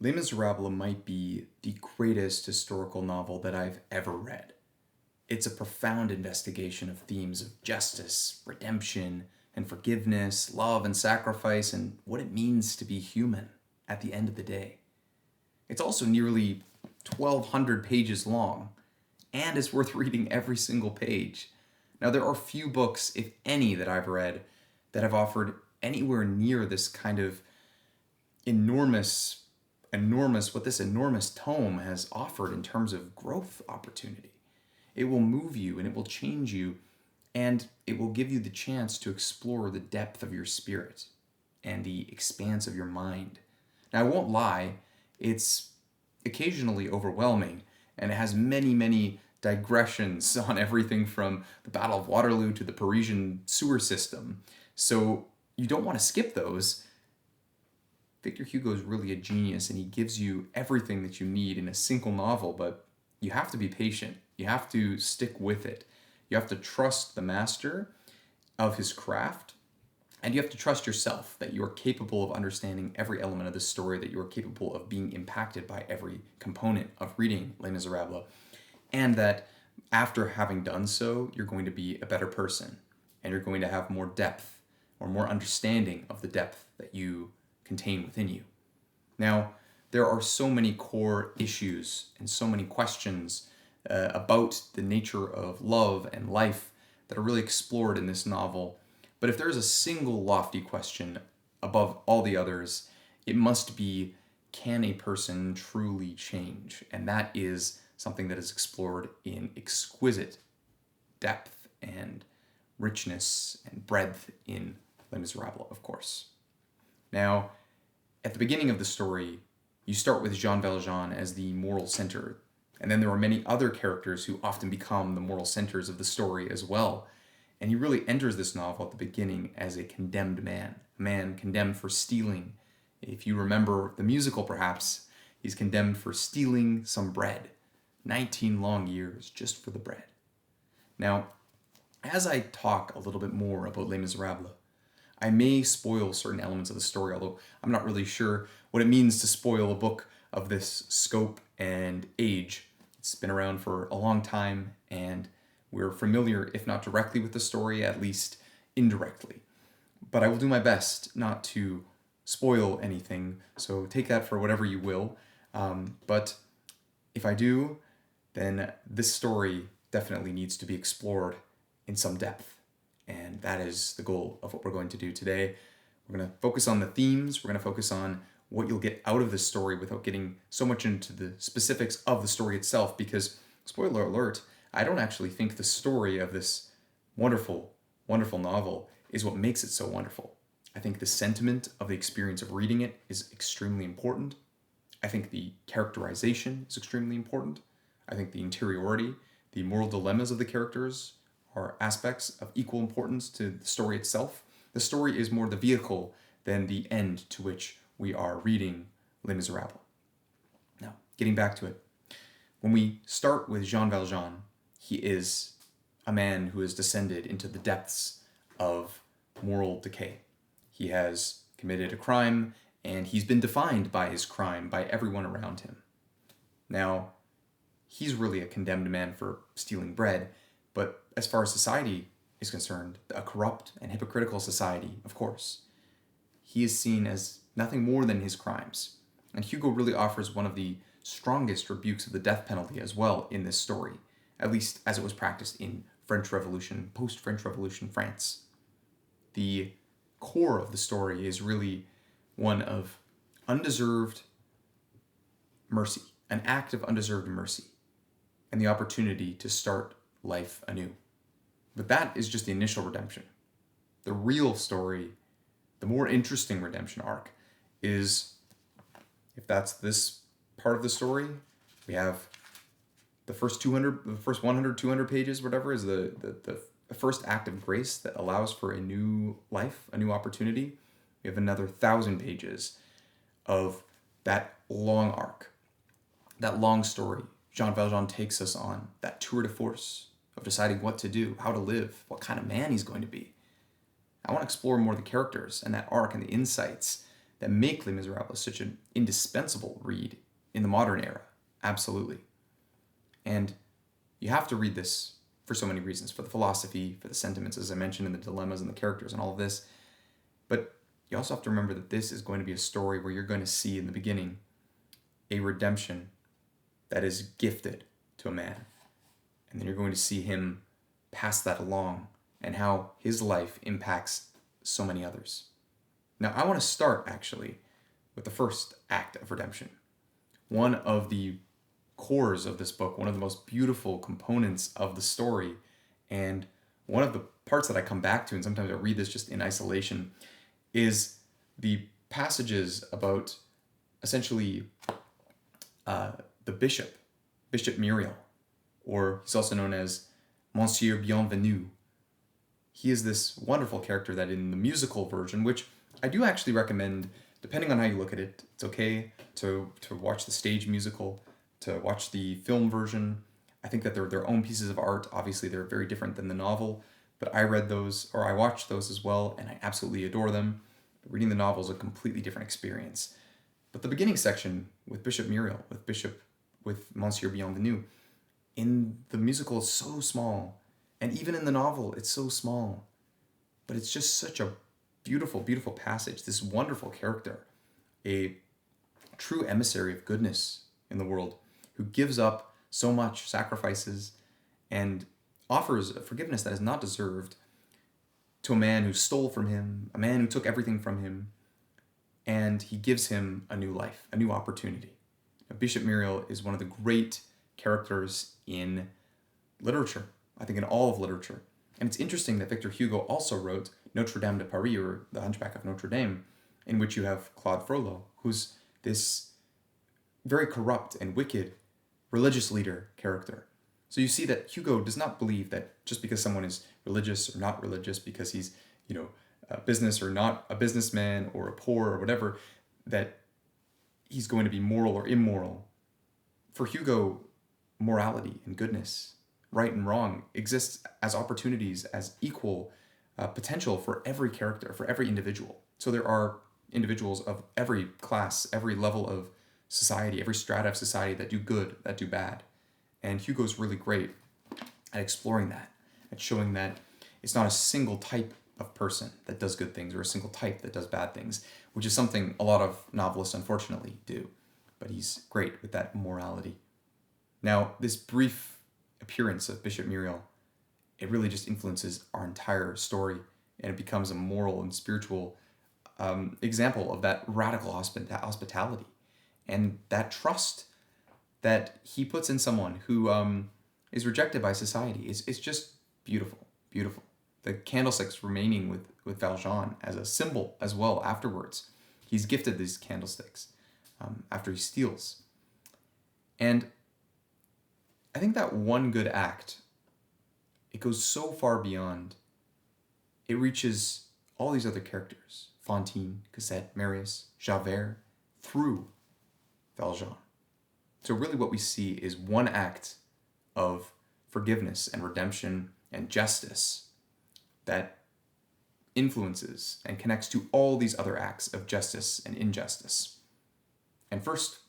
Les Misérables might be the greatest historical novel that I've ever read. It's a profound investigation of themes of justice, redemption, and forgiveness, love and sacrifice, and what it means to be human at the end of the day. It's also nearly 1,200 pages long, and it's worth reading every single page. Now, there are few books, if any, that I've read that have offered anywhere near this kind of enormous, what this enormous tome has offered in terms of growth opportunity. It will move you and it will change you, and it will give you the chance to explore the depth of your spirit and the expanse of your mind. Now, I won't lie, it's occasionally overwhelming, and it has many, many digressions on everything from the Battle of Waterloo to the Parisian sewer system. So you don't want to skip those. Victor Hugo is really a genius, and he gives you everything that you need in a single novel, but you have to be patient. You have to stick with it. You have to trust the master of his craft, and you have to trust yourself that you are capable of understanding every element of the story, that you are capable of being impacted by every component of reading Les Misérables, and that after having done so, you're going to be a better person, and you're going to have more depth or more understanding of the depth that you contain within you. Now, there are so many core issues and so many questions about the nature of love and life that are really explored in this novel. But if there is a single lofty question above all the others, it must be, can a person truly change? And that is something that is explored in exquisite depth and richness and breadth in Les Misérables, of course. Now, at the beginning of the story, you start with Jean Valjean as the moral center, and then there are many other characters who often become the moral centers of the story as well. And he really enters this novel at the beginning as a condemned man, a man condemned for stealing. If you remember the musical, perhaps, he's condemned for stealing some bread. 19 long years just for the bread. Now, as I talk a little bit more about Les Misérables, I may spoil certain elements of the story, although I'm not really sure what it means to spoil a book of this scope and age. It's been around for a long time, and we're familiar, if not directly with the story, at least indirectly. But I will do my best not to spoil anything, so take that for whatever you will. But if I do, then this story definitely needs to be explored in some depth. And that is the goal of what we're going to do today. We're going to focus on the themes. We're going to focus on what you'll get out of this story without getting so much into the specifics of the story itself, because, spoiler alert, I don't actually think the story of this wonderful, wonderful novel is what makes it so wonderful. I think the sentiment of the experience of reading it is extremely important. I think the characterization is extremely important. I think the interiority, the moral dilemmas of the characters are aspects of equal importance to the story itself. The story is more the vehicle than the end to which we are reading Les Misérables. Now, getting back to it. When we start with Jean Valjean, he is a man who has descended into the depths of moral decay. He has committed a crime, and he's been defined by his crime by everyone around him. Now, he's really a condemned man for stealing bread, but as far as society is concerned, a corrupt and hypocritical society, of course, he is seen as nothing more than his crimes. And Hugo really offers one of the strongest rebukes of the death penalty as well in this story, at least as it was practiced in French Revolution, post-French Revolution France. The core of the story is really one of undeserved mercy, an act of undeserved mercy, and the opportunity to start life anew. But that is just the initial redemption. The real story, the more interesting redemption arc, is, if that's this part of the story, we have the first 100, 200 pages, whatever, is the first act of grace that allows for a new life, a new opportunity. We have another 1,000 pages of that long arc, that long story. Jean Valjean takes us on that tour de force of deciding what to do, how to live, what kind of man he's going to be. I want to explore more of the characters and that arc and the insights that make Les Misérables such an indispensable read in the modern era. Absolutely. And you have to read this for so many reasons, for the philosophy, for the sentiments, as I mentioned, and the dilemmas and the characters and all of this. But you also have to remember that this is going to be a story where you're going to see in the beginning a redemption that is gifted to a man. And then you're going to see him pass that along and how his life impacts so many others. Now, I want to start actually with the first act of redemption. One of the cores of this book, one of the most beautiful components of the story, and one of the parts that I come back to, and sometimes I read this just in isolation, is the passages about essentially the Bishop Myriel, or he's also known as Monsieur Bienvenu. He is this wonderful character that in the musical version, which I do actually recommend, depending on how you look at it, it's okay to watch the stage musical, to watch the film version. I think that they're their own pieces of art. Obviously, they're very different than the novel, but I read those, or I watched those as well, and I absolutely adore them. But reading the novel is a completely different experience. But the beginning section with Bishop Myriel, with Monsieur Bienvenu, in the musical is so small, and even in the novel, it's so small. But it's just such a beautiful, beautiful passage. This wonderful character, a true emissary of goodness in the world, who gives up so much, sacrifices, and offers a forgiveness that is not deserved to a man who stole from him, a man who took everything from him, and he gives him a new life, a new opportunity. Now, Bishop Myriel is one of the great characters in literature, I think in all of literature. And it's interesting that Victor Hugo also wrote Notre Dame de Paris, or The Hunchback of Notre Dame, in which you have Claude Frollo, who's this very corrupt and wicked religious leader character. So you see that Hugo does not believe that just because someone is religious or not religious, because he's, a business or not a businessman or a poor or whatever, that he's going to be moral or immoral. For Hugo, morality and goodness, right and wrong, exists as opportunities, as equal potential for every character, for every individual. So there are individuals of every class, every level of society, every strata of society that do good, that do bad. And Hugo's really great at exploring that, at showing that it's not a single type of person that does good things or a single type that does bad things, which is something a lot of novelists unfortunately do. But he's great with that morality. Now, this brief appearance of Bishop Myriel, it really just influences our entire story, and it becomes a moral and spiritual example of that radical hospitality and that trust that he puts in someone who is rejected by society. It's just beautiful, beautiful. The candlesticks remaining with Valjean as a symbol as well afterwards. He's gifted these candlesticks after he steals. And I think that one good act, it goes so far beyond. It reaches all these other characters, Fantine, Cosette, Marius, Javert, through Valjean. So really what we see is one act of forgiveness and redemption and justice that influences and connects to all these other acts of justice and injustice. And first,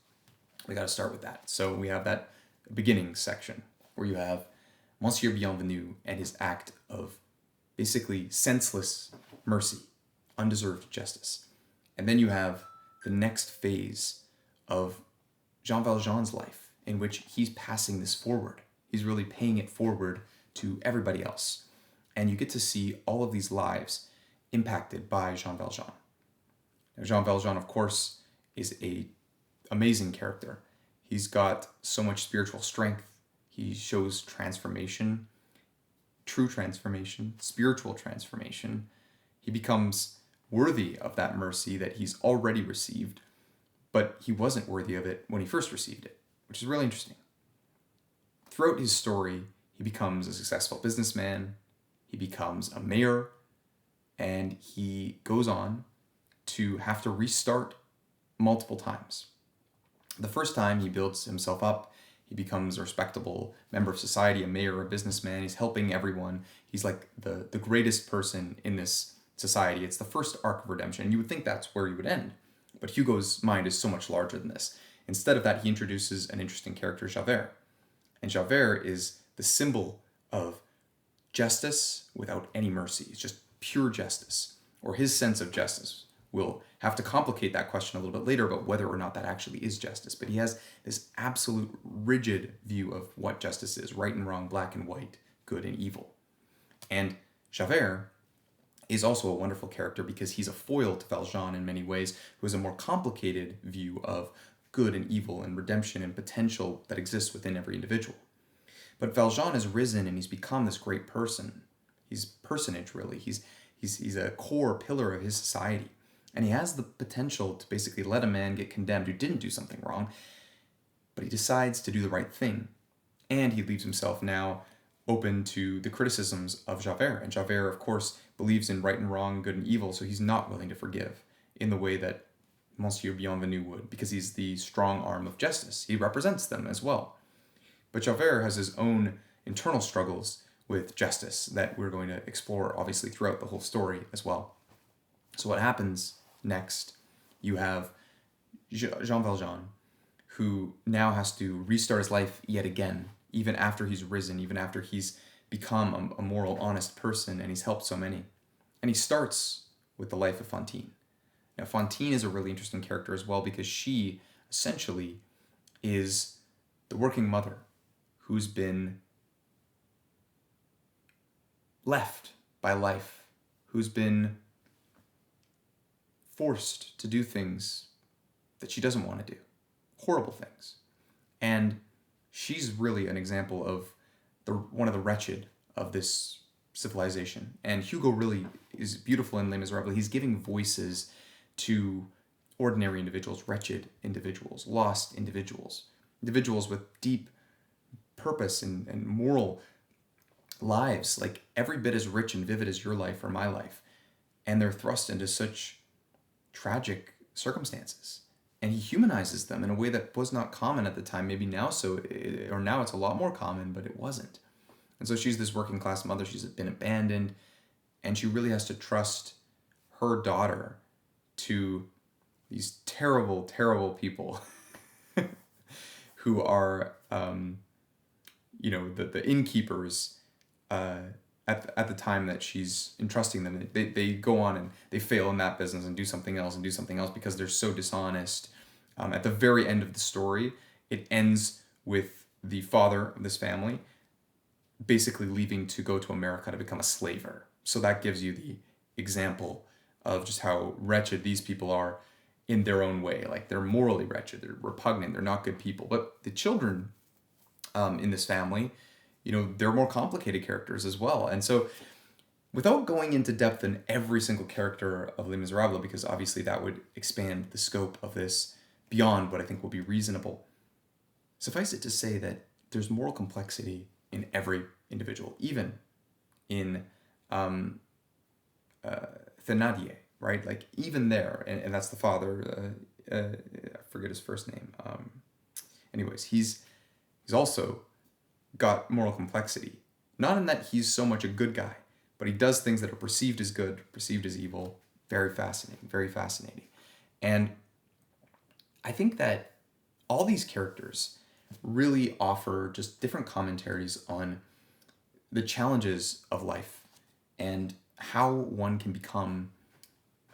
we got to start with that. So we have that beginning section where you have Monsieur Bienvenu and his act of basically senseless mercy, undeserved justice. And then you have the next phase of Jean Valjean's life, in which he's passing this forward. He's really paying it forward to everybody else. And you get to see all of these lives impacted by Jean Valjean. Now, Jean Valjean, of course, is an amazing character. He's got so much spiritual strength. He shows transformation, true transformation, spiritual transformation. He becomes worthy of that mercy that he's already received, but he wasn't worthy of it when he first received it, which is really interesting. Throughout his story, he becomes a successful businessman, he becomes a mayor, and he goes on to have to restart multiple times. The first time he builds himself up, he becomes a respectable member of society, a mayor, a businessman, he's helping everyone. He's like the greatest person in this society. It's the first arc of redemption. You would think that's where he would end. But Hugo's mind is so much larger than this. Instead of that, he introduces an interesting character, Javert. And Javert is the symbol of justice without any mercy. It's just pure justice, or his sense of justice. We'll have to complicate that question a little bit later about whether or not that actually is justice. But he has this absolute rigid view of what justice is: right and wrong, black and white, good and evil. And Javert is also a wonderful character because he's a foil to Valjean in many ways, who has a more complicated view of good and evil and redemption and potential that exists within every individual. But Valjean has risen and he's become this great person. He's personage, really. He's a core pillar of his society. And he has the potential to basically let a man get condemned who didn't do something wrong, but he decides to do the right thing. And he leaves himself now open to the criticisms of Javert. And Javert, of course, believes in right and wrong, good and evil, so he's not willing to forgive in the way that Monsieur Bienvenu would, because he's the strong arm of justice. He represents them as well. But Javert has his own internal struggles with justice that we're going to explore, obviously, throughout the whole story as well. So what happens next? You have Jean Valjean, who now has to restart his life yet again, even after he's risen, even after he's become a moral, honest person, and he's helped so many. And he starts with the life of Fantine. Now, Fantine is a really interesting character as well because she essentially is the working mother who's been left by life, who's been forced to do things that she doesn't want to do, horrible things. And she's really an example of one of the wretched of this civilization. And Hugo really is beautiful in Les Misérables. He's giving voices to ordinary individuals, wretched individuals, lost individuals, individuals with deep purpose and moral lives, like every bit as rich and vivid as your life or my life. And they're thrust into such tragic circumstances. And he humanizes them in a way that was not common at the time, maybe now or now it's a lot more common, but it wasn't. And so she's this working class mother, she's been abandoned, and she really has to trust her daughter to these terrible, terrible people who are, the innkeepers at the time that she's entrusting them. They go on and they fail in that business and do something else because they're so dishonest. At the very end of the story, it ends with the father of this family basically leaving to go to America to become a slaver. So that gives you the example of just how wretched these people are in their own way. Like, they're morally wretched, they're repugnant, they're not good people. But the children in this family, they're more complicated characters as well. And so without going into depth in every single character of Les Misérables, because obviously that would expand the scope of this beyond what I think will be reasonable, suffice it to say that there's moral complexity in every individual, even in Thénardier, right? Like, even there, and that's the father, I forget his first name. Anyways, he's also got moral complexity. Not in that he's so much a good guy, but he does things that are perceived as good, perceived as evil. Very fascinating, very fascinating. And I think that all these characters really offer just different commentaries on the challenges of life and how one can become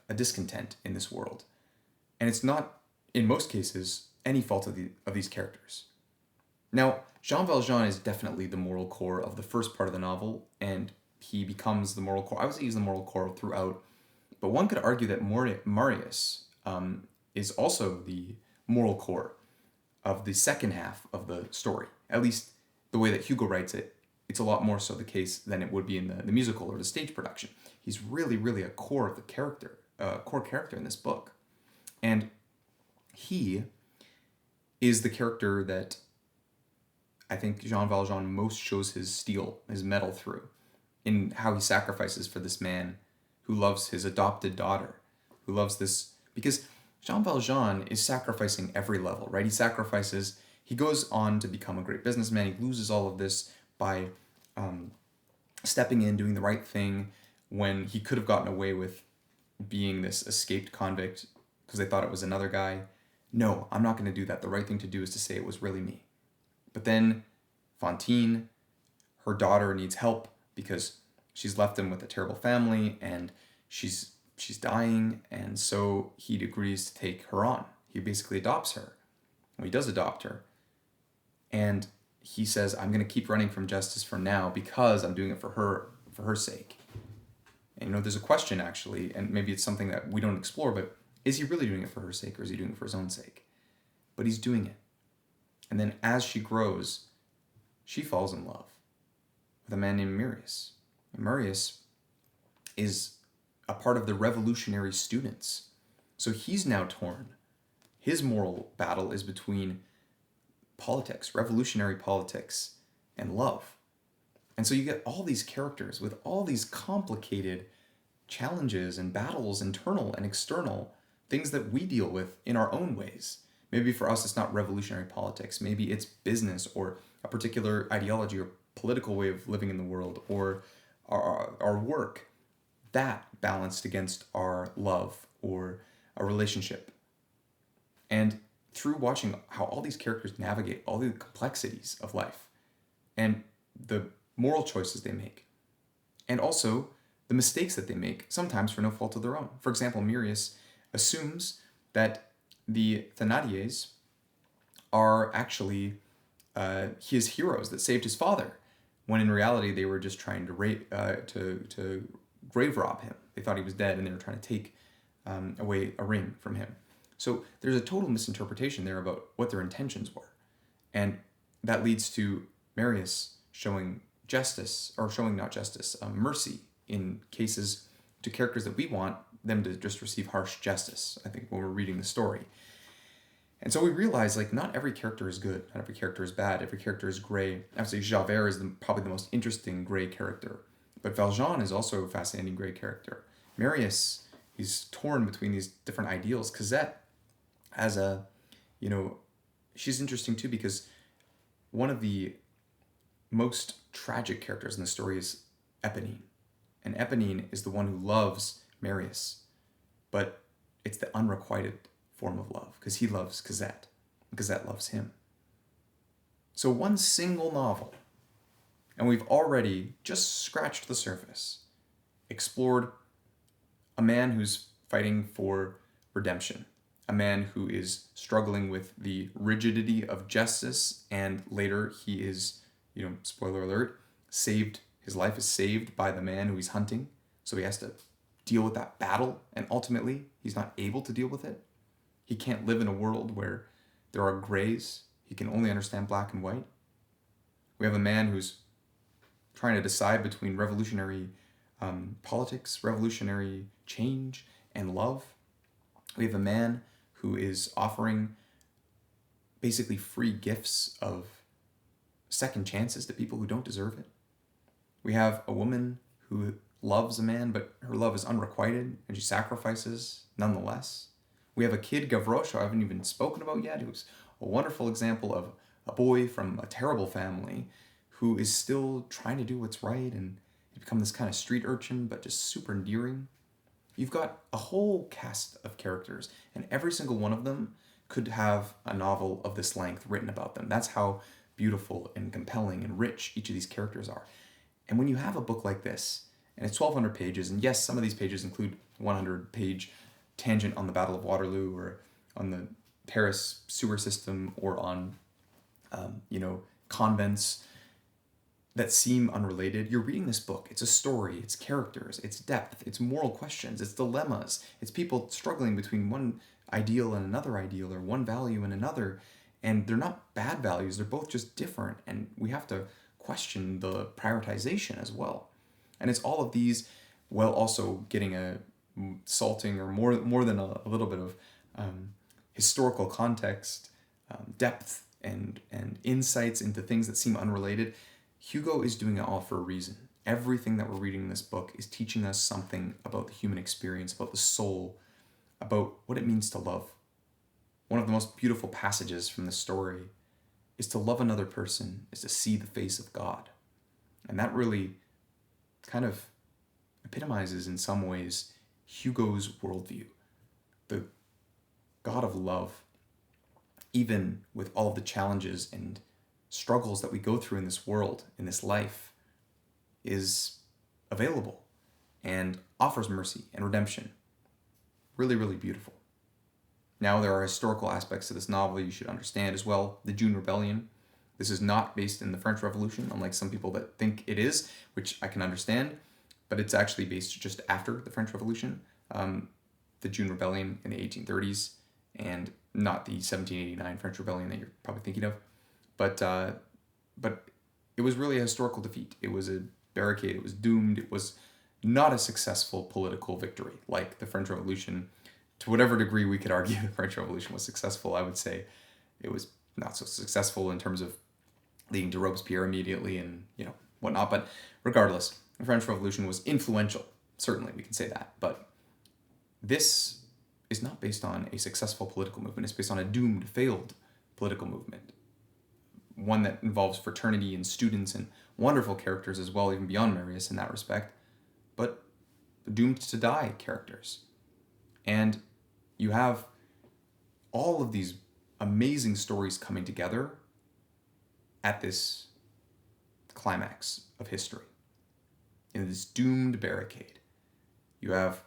a discontent in this world. And it's not, in most cases, any fault of these characters. Now, Jean Valjean is definitely the moral core of the first part of the novel, and he becomes the moral core. I would say he's the moral core throughout, but one could argue that Marius is also the moral core of the second half of the story. At least the way that Hugo writes it, it's a lot more so the case than it would be in the musical or the stage production. He's really, really a core of the character, core character in this book. And he is the character that I think Jean Valjean most shows his steel, his mettle through, in how he sacrifices for this man who loves his adopted daughter, who loves this, because Jean Valjean is sacrificing every level, right? He goes on to become a great businessman. He loses all of this by stepping in, doing the right thing when he could have gotten away with being this escaped convict, because they thought it was another guy. No, I'm not going to do that. The right thing to do is to say it was really me. But then Fantine, her daughter, needs help because she's left him with a terrible family and she's dying, and so he agrees to take her on. He basically adopts her. Well, he does adopt her. And he says, I'm going to keep running from justice for now because I'm doing it for her sake. And there's a question actually, and maybe it's something that we don't explore, but is he really doing it for her sake or is he doing it for his own sake? But he's doing it. And then as she grows, she falls in love with a man named Marius. And Marius is a part of the revolutionary students. So he's now torn. His moral battle is between politics, revolutionary politics, and love. And so you get all these characters with all these complicated challenges and battles, internal and external, things that we deal with in our own ways. Maybe for us, it's not revolutionary politics. Maybe it's business or a particular ideology or political way of living in the world, or our work. That balanced against our love or a relationship. And through watching how all these characters navigate all the complexities of life and the moral choices they make, and also the mistakes that they make, sometimes for no fault of their own. For example, Marius assumes that the Thénardiers are actually his heroes that saved his father, when in reality they were just trying to grave rob him. They thought he was dead and they were trying to take away a ring from him. So there's a total misinterpretation there about what their intentions were. And that leads to Marius showing justice, or showing not justice, mercy in cases to characters that we want them to just receive harsh justice, I think, when we're reading the story. And so we realize, not every character is good, not every character is bad, every character is gray. I would say Javert is probably the most interesting gray character. But Valjean is also a fascinating gray character. Marius, he's torn between these different ideals. Cosette, as she's interesting too, because one of the most tragic characters in the story is Éponine. And Éponine is the one who loves Marius, but it's the unrequited form of love, because he loves Cosette, and Cosette loves him. So one single novel, and we've already just scratched the surface, explored a man who's fighting for redemption, a man who is struggling with the rigidity of justice, and later he is, spoiler alert, saved. His life is saved by the man who he's hunting, so he has to deal with that battle, and ultimately he's not able to deal with it. He can't live in a world where there are grays. He can only understand black and white. We have a man who's trying to decide between revolutionary politics, revolutionary change, and love. We have a man who is offering basically free gifts of second chances to people who don't deserve it. We have a woman who loves a man, but her love is unrequited, and she sacrifices nonetheless. We have a kid, Gavroche, who I haven't even spoken about yet, who's a wonderful example of a boy from a terrible family who is still trying to do what's right, and he's become this kind of street urchin, but just super endearing. You've got a whole cast of characters, and every single one of them could have a novel of this length written about them. That's how beautiful and compelling and rich each of these characters are. And when you have a book like this, and it's 1,200 pages, and yes, some of these pages include 100-page tangent on the Battle of Waterloo, or on the Paris sewer system, or on, convents that seem unrelated. You're reading this book. It's a story, it's characters, it's depth, it's moral questions, it's dilemmas, it's people struggling between one ideal and another ideal, or one value and another. And they're not bad values, they're both just different, and we have to question the prioritization as well. And it's all of these, while also getting a salting, or more than a little bit of historical context, depth, and insights into things that seem unrelated. Hugo is doing it all for a reason. Everything that we're reading in this book is teaching us something about the human experience, about the soul, about what it means to love. One of the most beautiful passages from the story is to love another person is to see the face of God. And that really kind of epitomizes in some ways Hugo's worldview. The God of love, even with all of the challenges and struggles that we go through in this world, in this life, is available and offers mercy and redemption. Really, really beautiful. Now, there are historical aspects to this novel you should understand as well. The June Rebellion. This is not based in the French Revolution, unlike some people that think it is, which I can understand, but it's actually based just after the French Revolution, the June Rebellion in the 1830s, and not the 1789 French Rebellion that you're probably thinking of. But it was really a historical defeat. It was a barricade. It was doomed. It was not a successful political victory like the French Revolution. To whatever degree we could argue the French Revolution was successful, I would say it was not so successful in terms of leading to Robespierre immediately and whatnot. But regardless, the French Revolution was influential. Certainly, we can say that. But this is not based on a successful political movement. It's based on a doomed, failed political movement. One that involves fraternity and students and wonderful characters as well, even beyond Marius in that respect, but doomed to die characters. And you have all of these amazing stories coming together at this climax of history. In this doomed barricade, you have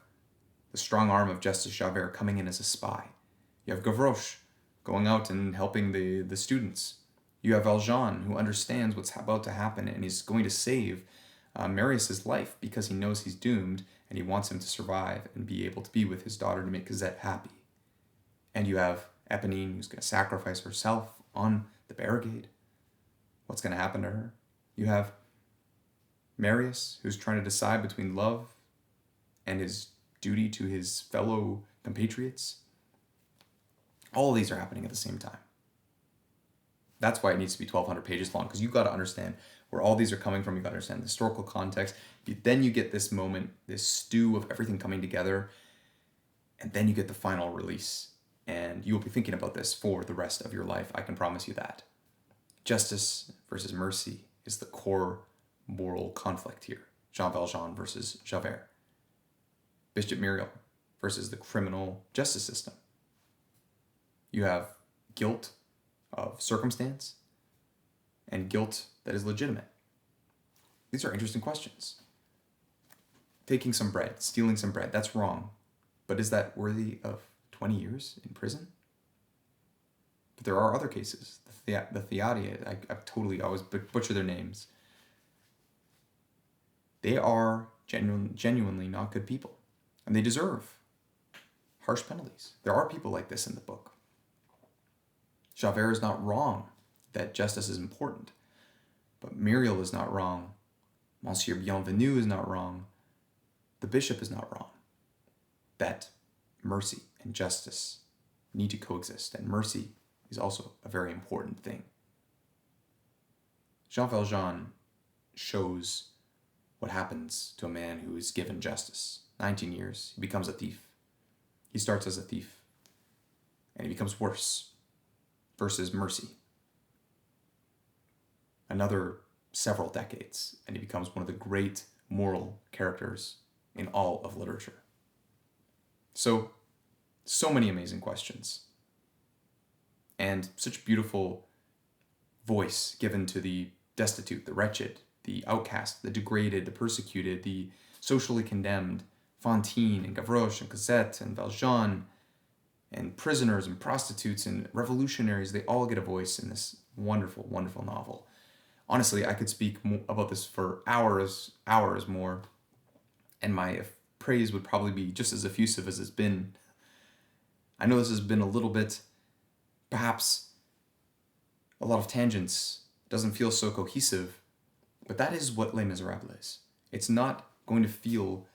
the strong arm of Justice Javert coming in as a spy. You have Gavroche going out and helping the students. You have Valjean, who understands what's about to happen and he's going to save Marius' life because he knows he's doomed and he wants him to survive and be able to be with his daughter to make Cosette happy. And you have Eponine, who's going to sacrifice herself on the barricade. What's going to happen to her? You have Marius, who's trying to decide between love and his duty to his fellow compatriots. All of these are happening at the same time. That's why it needs to be 1,200 pages long, because you've got to understand where all these are coming from. You've got to understand the historical context. Then you get this moment, this stew of everything coming together, and then you get the final release. And you will be thinking about this for the rest of your life. I can promise you that. Justice versus mercy is the core moral conflict here. Jean Valjean versus Javert. Bishop Myriel versus the criminal justice system. You have guilt of circumstance and guilt that is legitimate. These are interesting questions. Taking some bread, stealing some bread, that's wrong. But is that worthy of 20 years in prison? But there are other cases. The Theadia, I totally always butcher their names. They are genuinely not good people. And they deserve harsh penalties. There are people like this in the book. Javert is not wrong that justice is important. But Myriel is not wrong. Monsieur Bienvenu is not wrong. The bishop is not wrong. That mercy and justice need to coexist. And mercy is also a very important thing. Jean Valjean shows what happens to a man who is given justice. 19 years, he becomes a thief. He starts as a thief. And he becomes worse. Versus mercy. Another several decades, and he becomes one of the great moral characters in all of literature. So many amazing questions. And such beautiful voice given to the destitute, the wretched, the outcast, the degraded, the persecuted, the socially condemned, Fantine and Gavroche and Cosette and Valjean, and prisoners and prostitutes and revolutionaries, they all get a voice in this wonderful, wonderful novel. Honestly, I could speak about this for hours more, and my praise would probably be just as effusive as it's been. I know this has been a little bit, perhaps, a lot of tangents, doesn't feel so cohesive, but that is what Les Misérables is. It's not going to feel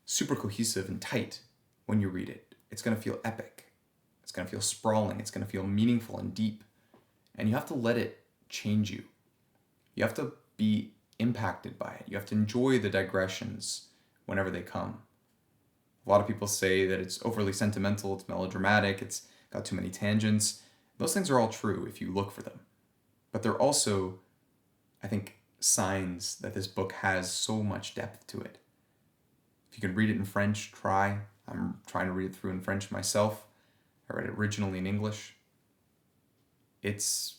super cohesive and tight when you read it. It's going to feel epic. It's going to feel sprawling. It's going to feel meaningful and deep. And you have to let it change you. You have to be impacted by it. You have to enjoy the digressions whenever they come. A lot of people say that it's overly sentimental, it's melodramatic, it's got too many tangents. Those things are all true if you look for them. But they're also, I think, signs that this book has so much depth to it. If you can read it in French, try. I'm trying to read it through in French myself. I I read it originally in English. It's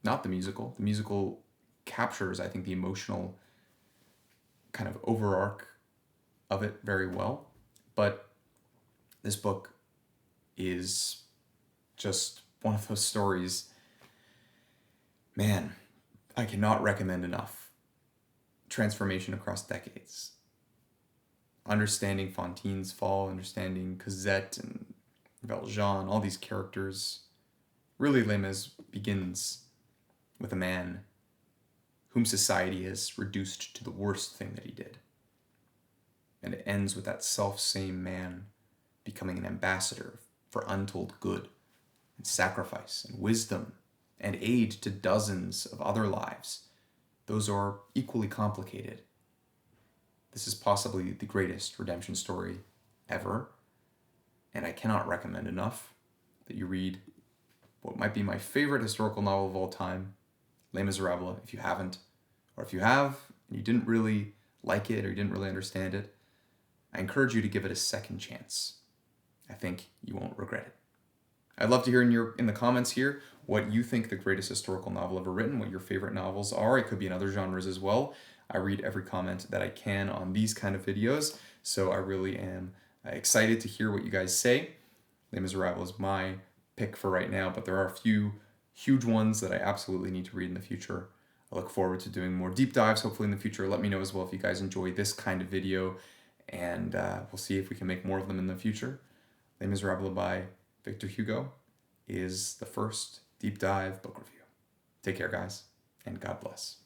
not the musical. The musical captures, I think, the emotional kind of overarch of it very well. But this book is just one of those stories, man, I cannot recommend enough. Transformation across decades. Understanding Fantine's fall, understanding Cosette and Valjean, all these characters. Really, Les Mis begins with a man whom society has reduced to the worst thing that he did. And it ends with that self-same man becoming an ambassador for untold good and sacrifice and wisdom and aid to dozens of other lives. Those are equally complicated. This is possibly the greatest redemption story ever, and I cannot recommend enough that you read what might be my favorite historical novel of all time, Les Misérables, if you haven't, or if you have and you didn't really like it or you didn't really understand it, I encourage you to give it a second chance. I think you won't regret it. I'd love to hear in the comments here what you think the greatest historical novel ever written, what your favorite novels are. It could be in other genres as well. I read every comment that I can on these kind of videos, so I really am excited to hear what you guys say. Les Misérables is my pick for right now, but there are a few huge ones that I absolutely need to read in the future. I look forward to doing more deep dives, hopefully in the future. Let me know as well if you guys enjoy this kind of video, and we'll see if we can make more of them in the future. Les Misérables by Victor Hugo is the first deep dive book review. Take care, guys, and God bless.